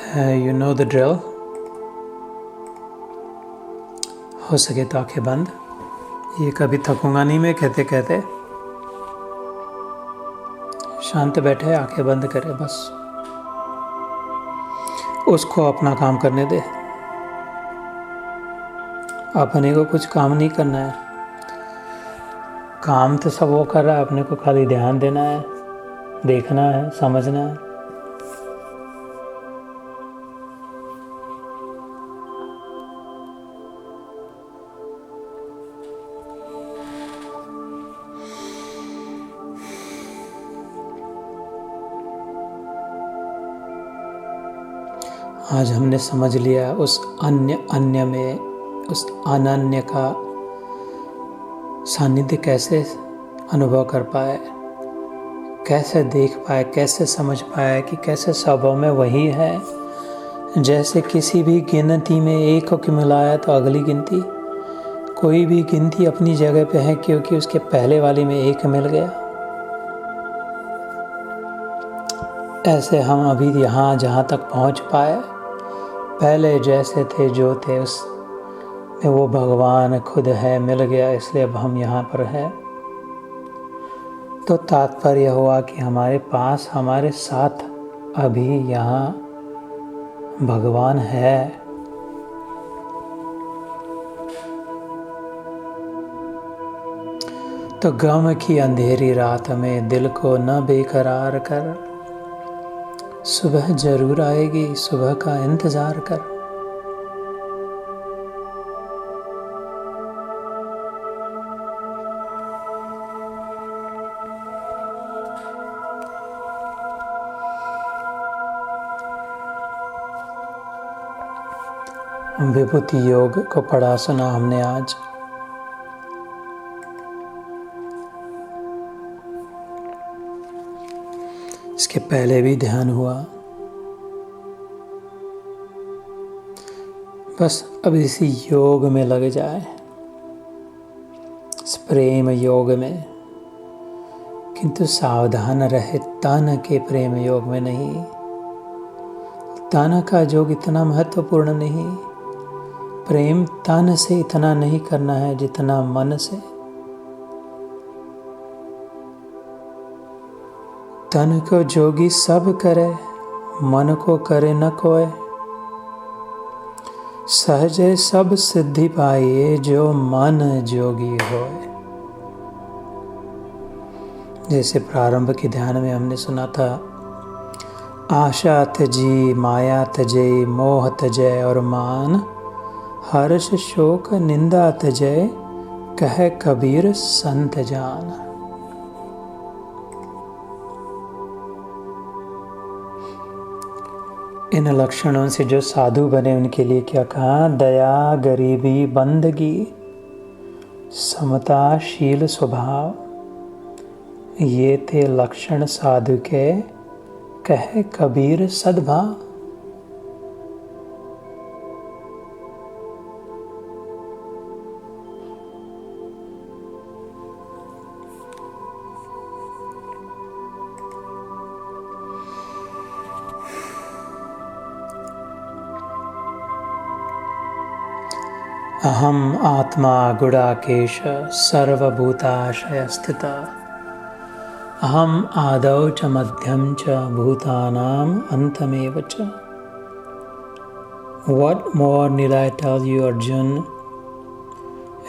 You know the drill. हो सके तो आंखें बंद. ये कभी थकूंगा नहीं मैं कहते कहते. शांत बैठे आंखें बंद करे, बस उसको अपना काम करने दे. अपने को कुछ काम नहीं करना है. काम तो सब वो कर रहा है, अपने को खाली ध्यान देना है, देखना है, समझना है. आज हमने समझ लिया उस अन्य में उस अनन्य का सानिध्य कैसे अनुभव कर पाए, कैसे देख पाए, कैसे समझ पाए कि कैसे स्वभाव में वही है. जैसे किसी भी गिनती में एक को मिलाया तो अगली गिनती, कोई भी गिनती अपनी जगह पे है क्योंकि उसके पहले वाली में एक मिल गया. ऐसे हम अभी यहाँ जहाँ तक पहुँच पाए, पहले जैसे थे जो थे उस में वो भगवान खुद है, मिल गया, इसलिए अब हम यहाँ पर हैं. तो तात्पर्य हुआ कि हमारे पास हमारे साथ अभी यहाँ भगवान है. तो गम की अंधेरी रात में दिल को न बेकरार कर, सुबह जरूर आएगी, सुबह का इंतजार कर. विभूति योग को पढ़ा सुना हमने आज. इसके पहले भी ध्यान हुआ. बस अब इसी योग में लग जाए, इस प्रेम योग में, किंतु सावधान रहे तन के प्रेम योग में नहीं. तन का योग इतना महत्वपूर्ण नहीं. प्रेम तन से इतना नहीं करना है जितना मन से. तन को जोगी सब करे, मन को करे न कोय. सहजे सब सिद्धि पाइए, जो मन जोगी होए. जैसे प्रारंभ के ध्यान में हमने सुना था, आशा तजी माया तजे, मोह तजय और मान, हर्ष शोक निंदा तजय, कहे कबीर संत जान. इन लक्षणों से जो साधु बने उनके लिए क्या कहा? दया, गरीबी, बंदगी, समता, शील स्वभाव, ये थे लक्षण साधु के, कहे कबीर सद्भाव. अहम आत्मा गुडाकेश सर्वभूताशय स्थिता. अहम आदौ च मध्यम च भूतानाम अंतमेव च. What more need I tell you, Arjun?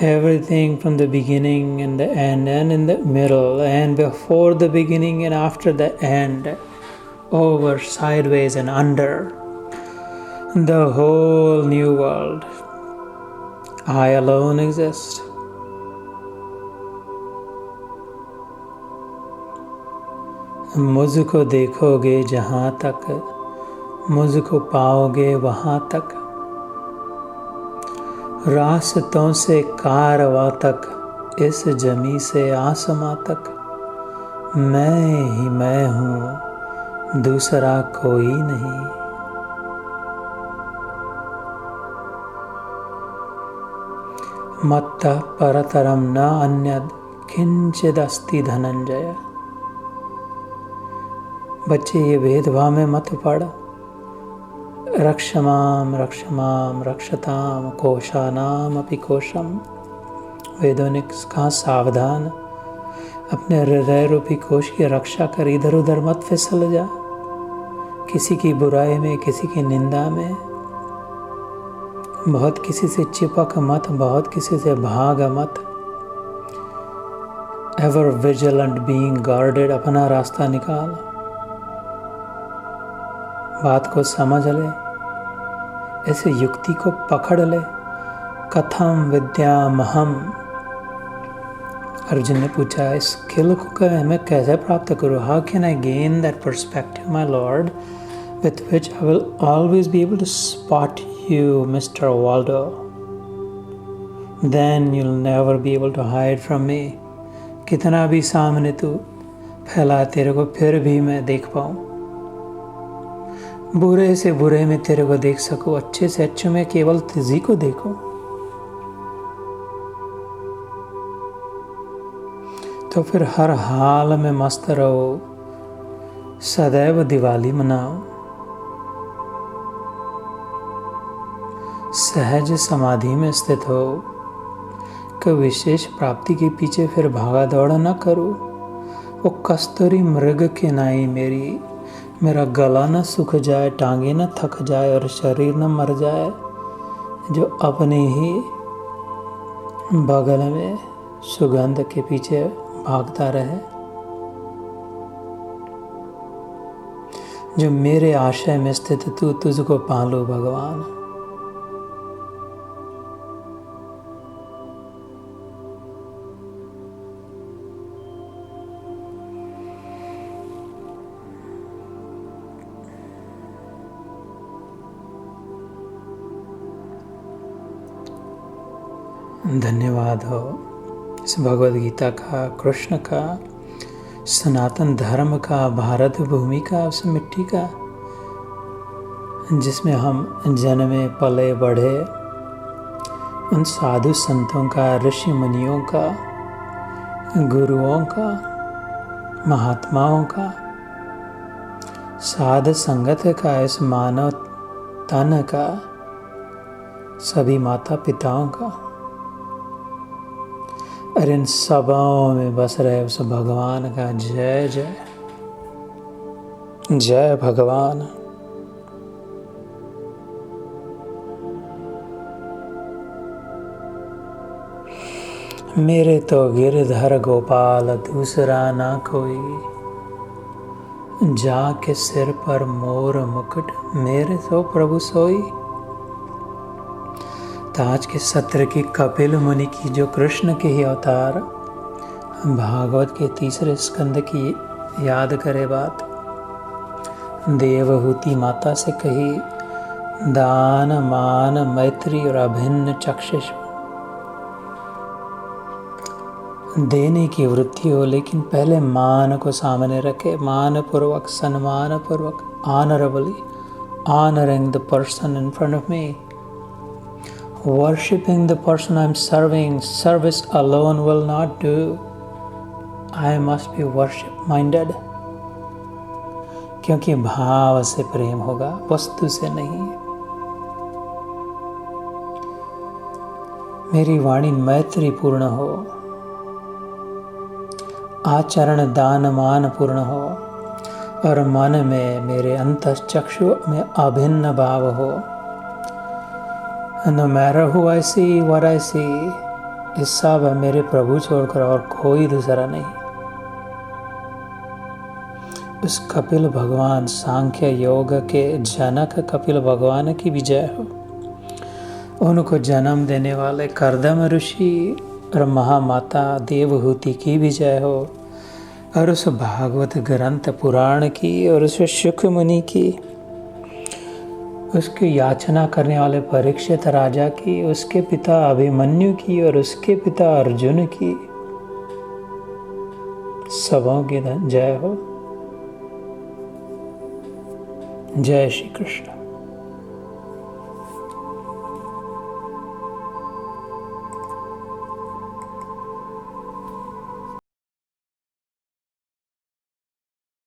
Everything from the beginning and the end and in the middle and before the beginning and after the end, over, sideways and under, the whole new world. I alone exist. मुझको देखोगे जहाँ तक, मुझको पाओगे वहाँ तक. रास्तों से कारवां तक, इस जमी से आसमां तक, मैं ही मैं हूँ, दूसरा कोई नहीं. मत्तः परतरम न अन्यद किंचिदस्ति धनंजय. बच्चे ये भेदभाव में मत पड़. रक्षमां रक्षमां रक्षतां कोशानामपि कोशम। वेदों ने कहा सावधान, अपने हृदय रूपी कोश की रक्षा कर, इधर उधर मत फिसल जा, किसी की बुराई में, किसी की निंदा में। बहुत किसी से चिपक मत, बहुत किसी से भाग मत। एवर विजिलेंट बीइंग गार्डेड, अपना रास्ता निकाल, बात को समझ ले, ऐसे युक्ति को पकड़ ले। कथम विद्यामहम, अर्जुन ने पूछा, इस स्किल को मैं कैसे प्राप्त करूँ? How can I gain that perspective my Lord with which I will always be able to spot you, Mr. Waldo. Then you'll never be able to hide from me. कितना भी सामने तू फैला तेरे को, फिर भी मैं देख पाऊँ। बुरे से बुरे में तेरे को देख सकूँ, अच्छे से अच्छे में केवल तुझी को देखूँ। तो फिर हर हाल में मस्त रहो, सदैव दिवाली मनाओ, सहज समाधि में स्थित हो। कोई विशेष प्राप्ति के पीछे फिर भागा दौड़ न करो। वो कस्तूरी मृग के नाई मेरा गला न सूख जाए, टांगे न थक जाए और शरीर न मर जाए, जो अपने ही बगल में सुगंध के पीछे भागता रहे। जो मेरे आशय में स्थित तू, तुझको पालू भगवान। धन्यवाद हो इस भगवद गीता का, कृष्ण का, सनातन धर्म का, भारत भूमि का, उस मिट्टी का जिसमें हम जन्मे पले बढ़े, उन साधु संतों का, ऋषि मुनियों का, गुरुओं का, महात्माओं का, साध संगत का, इस मानव तन का, सभी माता पिताओं का, और इन सभाओं में बस रहे उस भगवान का जय जय जय भगवान। मेरे तो गिरधर गोपाल दूसरा ना कोई, जाके सिर पर मोर मुकुट मेरे तो प्रभु सोई। आज के सत्र की कपिल मुनि की, जो कृष्ण के ही अवतार, भागवत के तीसरे स्कंद की याद करे बात। देवहूति माता से कही, दान मान मैत्री और अभिन्न चक्षुष देने की वृत्ति हो, लेकिन पहले मान को सामने रखे, मान पूर्वक, सम्मान पूर्वक, honourably honouring the person in front of me, worshipping the person I'm serving. Service alone will not do. I must be worship minded. क्योंकि भाव से प्रेम होगा, वस्तु से नहीं। मेरी वाणी मैत्री पूर्ण हो, आचरण दान मान पूर्ण हो, और मन में, मेरे अंतःचक्षु में अभिन्न भाव हो। No matter who I see, what I see, इस सब मेरे प्रभु छोड़कर और कोई दूसरा नहीं। उस कपिल भगवान, सांख्य योग के जनक कपिल भगवान की विजय हो। उनको जन्म देने वाले कर्दम ऋषि और महामाता देवहूति की विजय हो, और उस भागवत ग्रंथ पुराण की, और उस शुक मुनि की, उसकी याचना करने वाले परीक्षित राजा की, उसके पिता अभिमन्यु की, और उसके पिता अर्जुन की, सबों की जय हो। जय श्री कृष्ण।